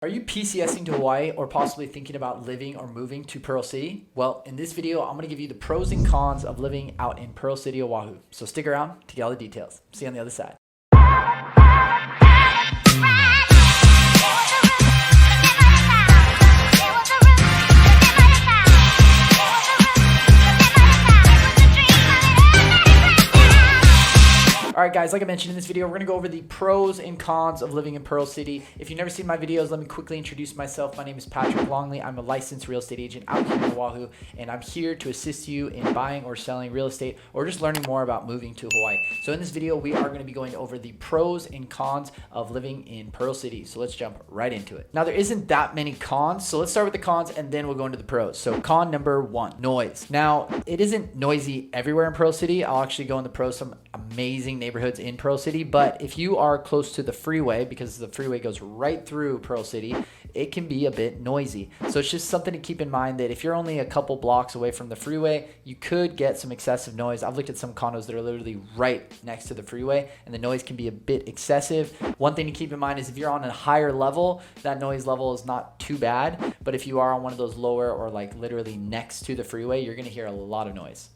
Are you PCSing to Hawaii or possibly thinking about living or moving to Pearl City? Well, in this video, I'm going to give you the pros and cons of living out in Pearl City, Oahu. So stick around to get all the details. See you on the other side. All right, guys, like I mentioned in this video, we're going to go over the pros and cons of living in Pearl City. If you've never seen my videos, let me quickly introduce myself. My name is Patrick Longley. I'm a licensed real estate agent out here in Oahu, and I'm here to assist you in buying or selling real estate or just learning more about moving to Hawaii. So in this video, we are going to be going over the pros and cons of living in Pearl City. So let's jump right into it. Now, there isn't that many cons, so let's start with the cons and then we'll go into the pros. So con number one, noise. Now, it isn't noisy everywhere in Pearl City. I'll actually go in the pros, some amazing neighborhoods in Pearl City, but if you are close to the freeway, because the freeway goes right through Pearl City, it can be a bit noisy. So it's just something to keep in mind that if you're only a couple blocks away from the freeway, you could get some excessive noise. I've looked at some condos that are literally right next to the freeway, and the noise can be a bit excessive. One thing to keep in mind is if you're on a higher level, that noise level is not too bad, but if you are on one of those lower or like literally next to the freeway, you're gonna hear a lot of noise.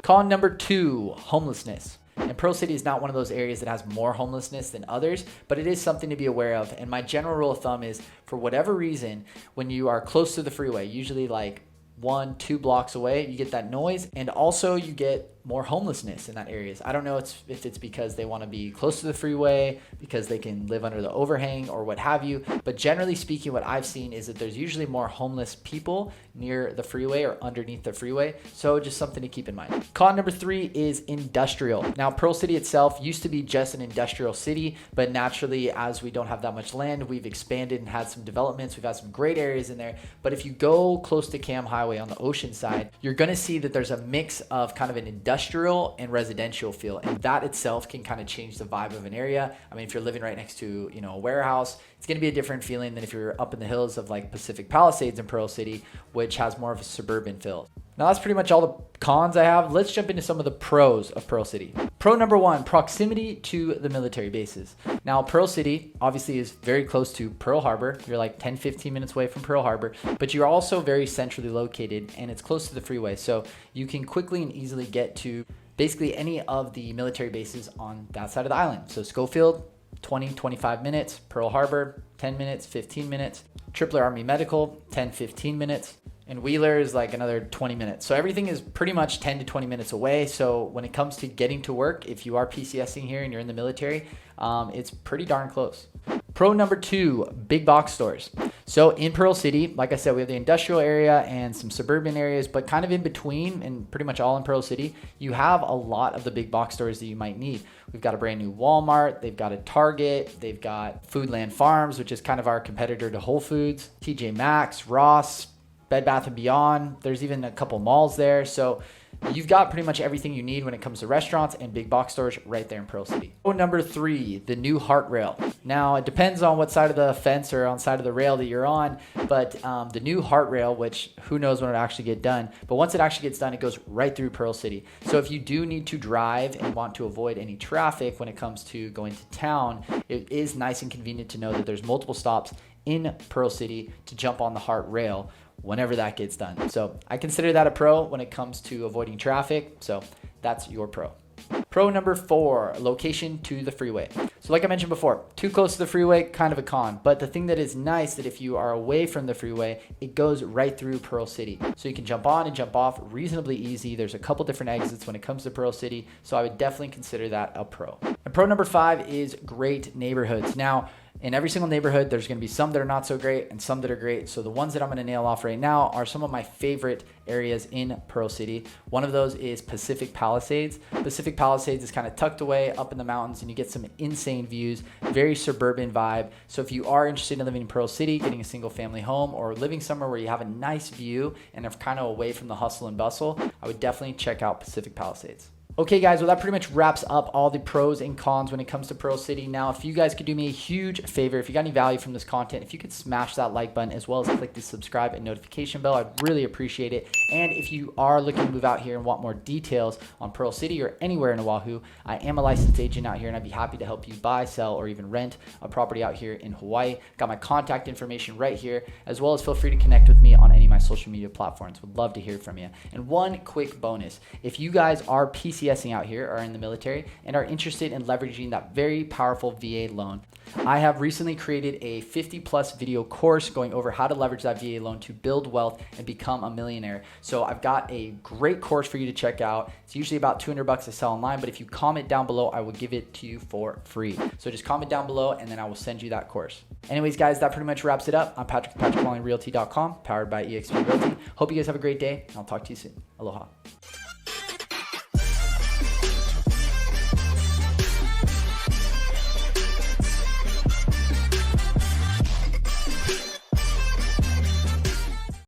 Con number two, homelessness. And Pearl City is not one of those areas that has more homelessness than others, but it is something to be aware of. And my general rule of thumb is, for whatever reason, when you are close to the freeway, usually like 1-2 blocks away, you get that noise, and also you get more homelessness in that area. I don't know if it's because they want to be close to the freeway, because they can live under the overhang or what have you. But generally speaking, what I've seen is that there's usually more homeless people near the freeway or underneath the freeway. So just something to keep in mind. Con number three is industrial. Now, Pearl City itself used to be just an industrial city, but naturally, as we don't have that much land, we've expanded and had some developments. We've had some great areas in there. But if you go close to Cam Highway on the ocean side, you're going to see that there's a mix of kind of an industrial and residential feel, and that itself can kind of change the vibe of an area. I mean, if you're living right next to, a warehouse, it's going to be a different feeling than if you're up in the hills of like Pacific Palisades in Pearl City, which has more of a suburban feel. Now, that's pretty much all the cons I have. Let's jump into some of the pros of Pearl City. Pro number one, proximity to the military bases. Now, Pearl City obviously is very close to Pearl Harbor. You're like 10-15 minutes away from Pearl Harbor, but you're also very centrally located and it's close to the freeway. So you can quickly and easily get to basically any of the military bases on that side of the island. So Schofield, 20-25 minutes. Pearl Harbor, 10 minutes, 15 minutes. Tripler Army Medical, 10-15 minutes. And Wheeler is like another 20 minutes. So everything is pretty much 10 to 20 minutes away. So when it comes to getting to work, if you are PCSing here and you're in the military, it's pretty darn close. Pro number two, big box stores. So in Pearl City, like I said, we have the industrial area and some suburban areas, but kind of in between and pretty much all in Pearl City, you have a lot of the big box stores that you might need. We've got a brand new Walmart, they've got a Target, they've got Foodland Farms, which is kind of our competitor to Whole Foods, TJ Maxx, Ross, Bed Bath & Beyond. There's even a couple malls there. So you've got pretty much everything you need when it comes to restaurants and big box stores right there in Pearl City. Pro number three, the new HART Rail. Now, it depends on what side of the fence or on side of the rail that you're on, but the new HART Rail, which who knows when it'll actually get done, but once it actually gets done, it goes right through Pearl City. So if you do need to drive and want to avoid any traffic when it comes to going to town, it is nice and convenient to know that there's multiple stops in Pearl City to jump on the HART Rail whenever that gets done. So I consider that a pro when it comes to avoiding traffic. So that's your pro. Pro number four, location to the freeway. So like I mentioned before, too close to the freeway, kind of a con. But the thing that is nice that if you are away from the freeway, it goes right through Pearl City. So you can jump on and jump off reasonably easy. There's a couple different exits when it comes to Pearl City. So I would definitely consider that a pro. And pro number five is great neighborhoods. Now, in every single neighborhood, there's going to be some that are not so great and some that are great. So the ones that I'm going to nail off right now are some of my favorite areas in Pearl City. One of those is Pacific Palisades. Pacific Palisades is kind of tucked away up in the mountains and you get some insane views, very suburban vibe. So if you are interested in living in Pearl City, getting a single family home or living somewhere where you have a nice view and are kind of away from the hustle and bustle, I would definitely check out Pacific Palisades. Okay guys, well that pretty much wraps up all the pros and cons when it comes to Pearl City. Now, if you guys could do me a huge favor, if you got any value from this content, if you could smash that like button as well as click the subscribe and notification bell, I'd really appreciate it. And if you are looking to move out here and want more details on Pearl City or anywhere in Oahu, I am a licensed agent out here and I'd be happy to help you buy, sell, or even rent a property out here in Hawaii. Got my contact information right here, as well as feel free to connect with me on any of my social media platforms. Would love to hear from you. And one quick bonus, if you guys are PCSing out here or in the military and are interested in leveraging that very powerful VA loan, I have recently created a 50+ video course going over how to leverage that VA loan to build wealth and become a millionaire. So I've got a great course for you to check out. It's usually about $200 to sell online, but if you comment down below, I will give it to you for free. So just comment down below and then I will send you that course. Anyways, guys, that pretty much wraps it up. I'm Patrick, PatrickWalneyRealty.com, powered by eXp Realty. Hope you guys have a great day, and I'll talk to you soon. Aloha.